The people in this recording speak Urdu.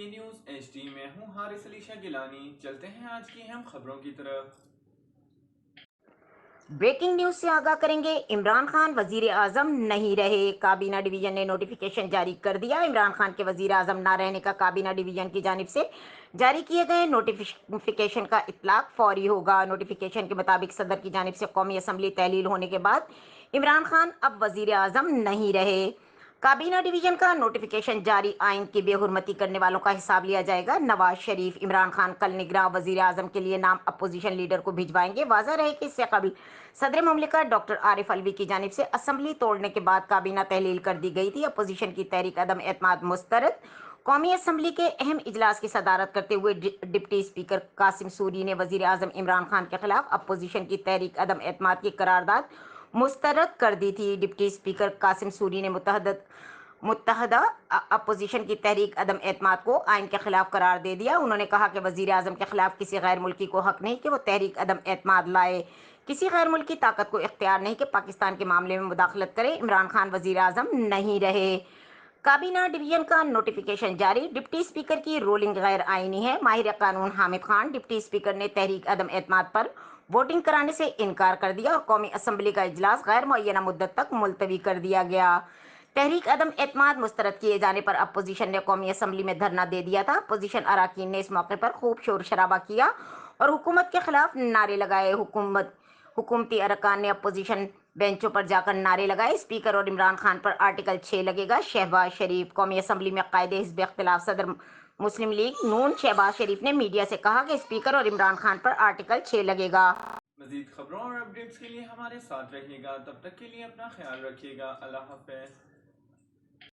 یہ نیوز ایچ ڈی میں ہوں حارث علی شاہ گیلانی۔ چلتے ہیں آج کی اہم خبروں کی طرف۔ بریکنگ نیوز سے آگاہ کریں گے، عمران خان وزیر اعظم نہیں رہے، کابینہ ڈویژن نے نوٹیفیکیشن جاری کر دیا۔ عمران خان کے وزیر اعظم نہ رہنے کا کابینہ ڈویژن کی جانب سے جاری کیے گئے نوٹیفیکیشن کا اطلاق فوری ہوگا۔ نوٹیفیکیشن کے مطابق صدر کی جانب سے قومی اسمبلی تحلیل ہونے کے بعد عمران خان اب وزیر اعظم نہیں رہے۔ کابینہ ڈویژن کا نوٹیفیکیشن جاری، آئین کی بے حرمتی کرنے والوں کا حساب لیا جائے گا۔ نواز شریف عمران خان کل نگراں وزیر اعظم کے لیے نام اپوزیشن لیڈر کو بھجوائیں گے۔ واضح رہے کہ اس سے قبل صدر مملکت ڈاکٹر عارف علوی کی جانب سے اسمبلی توڑنے کے بعد کابینہ تحلیل کر دی گئی تھی۔ اپوزیشن کی تحریک عدم اعتماد مسترد۔ قومی اسمبلی کے اہم اجلاس کی صدارت کرتے ہوئے ڈپٹی اسپیکر قاسم سوری نے وزیر اعظم عمران خان کے خلاف اپوزیشن کی تحریک عدم اعتماد کی قرارداد مسترد کر دی تھی۔ ڈپٹی اسپیکر قاسم سوری نے متحدہ اپوزیشن کی تحریک عدم اعتماد کو آئین کے خلاف قرار دے دیا۔ انہوں نے کہا کہ وزیر اعظم کے خلاف کسی غیر ملکی کو حق نہیں کہ وہ تحریک عدم اعتماد لائے۔ کسی غیر ملکی طاقت کو اختیار نہیں کہ پاکستان کے معاملے میں مداخلت کرے۔ عمران خان وزیر اعظم نہیں رہے۔ کابینہ ڈویژن کا نوٹیفیکیشن جاری، ڈپٹی اسپیکر کی رولنگ غیر آئینی ہے۔ ماہر قانون حامد خان، ڈپٹی اسپیکر نے تحریک عدم اعتماد پر ووٹنگ کرانے سے انکار کر دیا اور قومی اسمبلی کا اجلاس غیر معینہ مدت تک ملتوی کر دیا گیا۔ تحریک عدم اعتماد مسترد کیے جانے پر اپوزیشن نے قومی اسمبلی میں دھرنا دے دیا تھا۔ اپوزیشن اراکین نے اس موقع پر خوب شور شرابہ کیا اور حکومت کے خلاف نعرے لگائے۔ حکومتی ارکان نے اپوزیشن بینچوں پر جا کر نعرے لگائے۔ اسپیکر اور عمران خان پر آرٹیکل 6 لگے گا۔ شہباز شریف، قومی اسمبلی میں قائد حزب اختلاف صدر مسلم لیگ نون شہباز شریف نے میڈیا سے کہا کہ اسپیکر اور عمران خان پر آرٹیکل 6 لگے گا۔ مزید خبروں اور اپڈیٹس کے لیے ہمارے ساتھ رہیے گا۔ تب تک کے لیے اپنا خیال رکھیے گا۔ اللہ حافظ۔